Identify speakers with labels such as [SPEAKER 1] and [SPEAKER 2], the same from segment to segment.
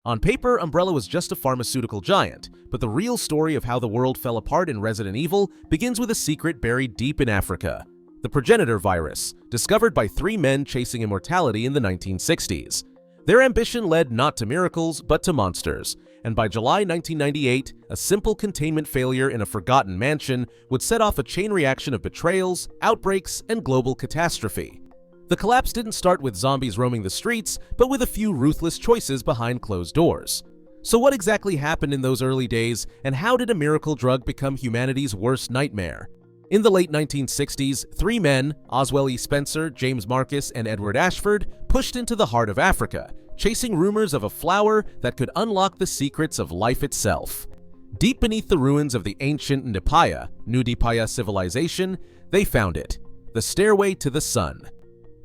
[SPEAKER 1] On paper, Umbrella was just a pharmaceutical giant, but the real story of how the world fell apart in Resident Evil begins with a secret buried deep in Africa: the progenitor virus, discovered by three men chasing immortality in the 1960s. Their ambition led not to miracles, but to monsters, and by July 1998, a simple containment failure in a forgotten mansion would set off a chain reaction of betrayals, outbreaks, and global catastrophe. The collapse didn't start with zombies roaming the streets, but with a few ruthless choices behind closed doors. So what exactly happened in those early days, and how did a miracle drug become humanity's worst nightmare? In the late 1960s, three men, Oswell E. Spencer, James Marcus, and Edward Ashford, pushed into the heart of Africa, chasing rumors of a flower that could unlock the secrets of life itself. Deep beneath the ruins of the ancient Ndipaya, New Dipaya civilization, they found it: the stairway to the sun.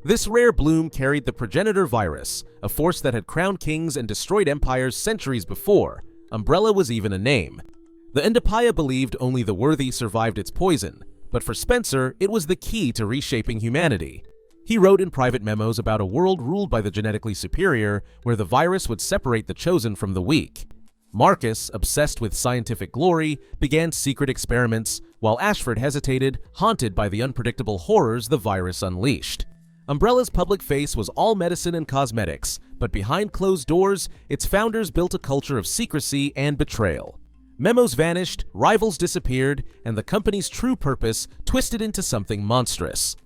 [SPEAKER 1] This rare bloom carried the progenitor virus, a force that had crowned kings and destroyed empires centuries before. Umbrella was even a name. The Ndipaya believed only the worthy survived its poison, but for Spencer, it was the key to reshaping humanity. He wrote in private memos about a world ruled by the genetically superior, where the virus would separate the chosen from the weak. Marcus, obsessed with scientific glory, began secret experiments, while Ashford hesitated, haunted by the unpredictable horrors the virus unleashed. Umbrella's public face was all medicine and cosmetics, but behind closed doors, its founders built a culture of secrecy and betrayal. Memos vanished, rivals disappeared, and the company's true purpose twisted into something monstrous.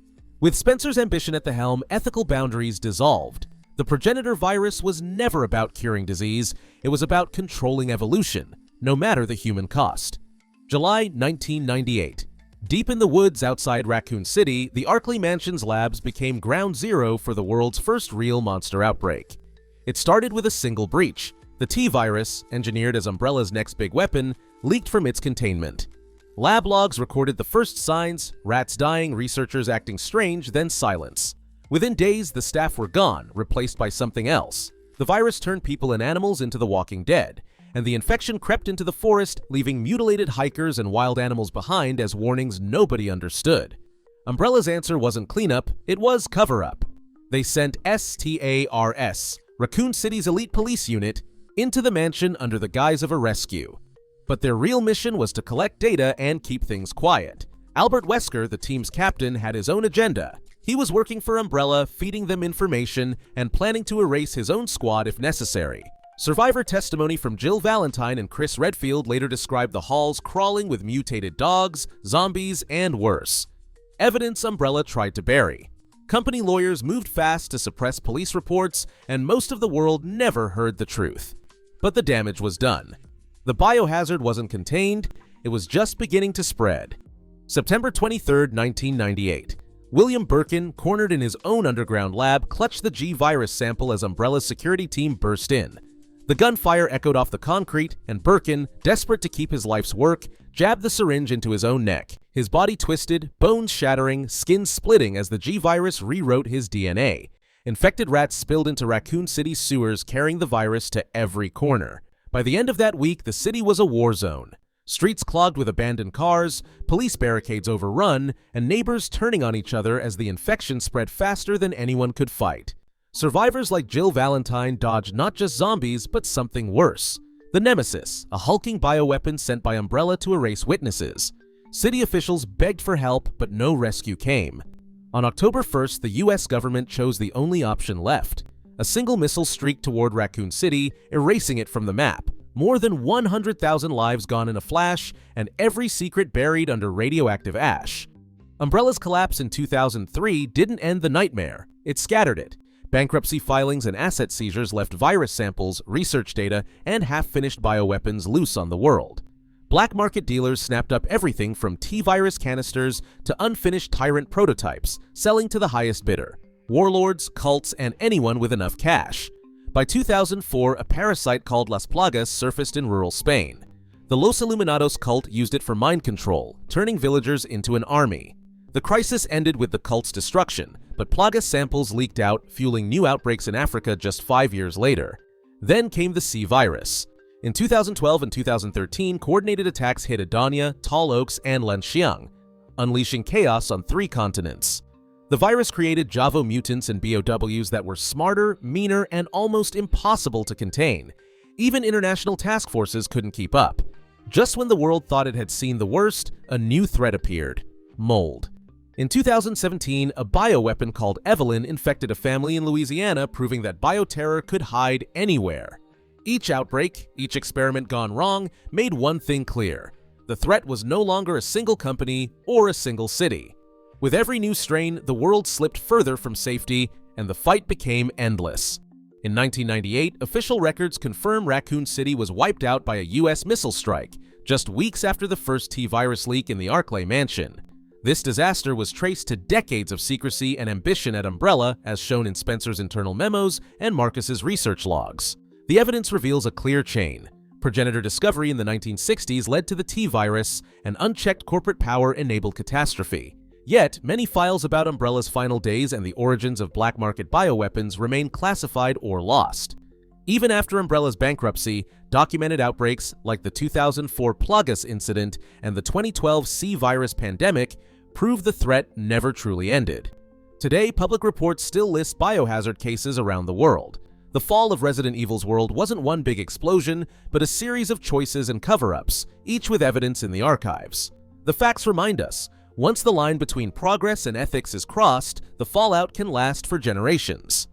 [SPEAKER 1] With Spencer's ambition at the helm, ethical boundaries dissolved. The progenitor virus was never about curing disease, it was about controlling evolution, no matter the human cost. July 1998. Deep in the woods outside Raccoon City, the Arkley Mansion's labs became ground zero for the world's first real monster outbreak. It started with a single breach. The T-virus, engineered as Umbrella's next big weapon, leaked from its containment. Lab logs recorded the first signs: rats dying, researchers acting strange, then silence. Within days, the staff were gone, replaced by something else. The virus turned people and animals into the walking dead, and the infection crept into the forest, leaving mutilated hikers and wild animals behind as warnings nobody understood. Umbrella's answer wasn't cleanup, it was cover-up. They sent STARS, Raccoon City's elite police unit, into the mansion under the guise of a rescue. But their real mission was to collect data and keep things quiet. Albert Wesker, the team's captain, had his own agenda. He was working for Umbrella, feeding them information, and planning to erase his own squad if necessary. Survivor testimony from Jill Valentine and Chris Redfield later described the halls crawling with mutated dogs, zombies, and worse. Evidence Umbrella tried to bury. Company lawyers moved fast to suppress police reports, and most of the world never heard the truth. But the damage was done. The biohazard wasn't contained, it was just beginning to spread. September 23, 1998. William Birkin, cornered in his own underground lab, clutched the G-virus sample as Umbrella's security team burst in. The gunfire echoed off the concrete, and Birkin, desperate to keep his life's work, jabbed the syringe into his own neck. His body twisted, bones shattering, skin splitting as the G-virus rewrote his DNA. Infected rats spilled into Raccoon City's sewers, carrying the virus to every corner. By the end of that week, the city was a war zone. Streets clogged with abandoned cars, police barricades overrun, and neighbors turning on each other as the infection spread faster than anyone could fight. Survivors like Jill Valentine dodged not just zombies, but something worse: the Nemesis, a hulking bioweapon sent by Umbrella to erase witnesses. City officials begged for help, but no rescue came. On October 1st, the US government chose the only option left: a single missile streaked toward Raccoon City, erasing it from the map. More than 100,000 lives gone in a flash, and every secret buried under radioactive ash. Umbrella's collapse in 2003 didn't end the nightmare, it scattered it. Bankruptcy filings and asset seizures left virus samples, research data, and half-finished bioweapons loose on the world. Black market dealers snapped up everything from T-virus canisters to unfinished tyrant prototypes, selling to the highest bidder: warlords, cults, and anyone with enough cash. By 2004, a parasite called Las Plagas surfaced in rural Spain. The Los Illuminados cult used it for mind control, turning villagers into an army. The crisis ended with the cult's destruction, but Plagas samples leaked out, fueling new outbreaks in Africa just 5 years later. Then came the C virus. In 2012 and 2013, coordinated attacks hit Adania, Tall Oaks, and Lanxiang, unleashing chaos on 3 continents. The virus created Javo mutants and BOWs that were smarter, meaner, and almost impossible to contain. Even international task forces couldn't keep up. Just when the world thought it had seen the worst, a new threat appeared: mold. In 2017, a bioweapon called Evelyn infected a family in Louisiana, proving that bioterror could hide anywhere. Each outbreak, each experiment gone wrong, made one thing clear: the threat was no longer a single company or a single city. With every new strain, the world slipped further from safety, and the fight became endless. In 1998, official records confirm Raccoon City was wiped out by a US missile strike, just weeks after the first T-virus leak in the Arklay mansion. This disaster was traced to decades of secrecy and ambition at Umbrella, as shown in Spencer's internal memos and Marcus's research logs. The evidence reveals a clear chain. Progenitor discovery in the 1960s led to the T-virus, and unchecked corporate power enabled catastrophe. Yet, many files about Umbrella's final days and the origins of black market bioweapons remain classified or lost. Even after Umbrella's bankruptcy, documented outbreaks like the 2004 Plagas incident and the 2012 C virus pandemic prove the threat never truly ended. Today, public reports still list biohazard cases around the world. The fall of Resident Evil's world wasn't one big explosion, but a series of choices and cover-ups, each with evidence in the archives. The facts remind us: once the line between progress and ethics is crossed, the fallout can last for generations.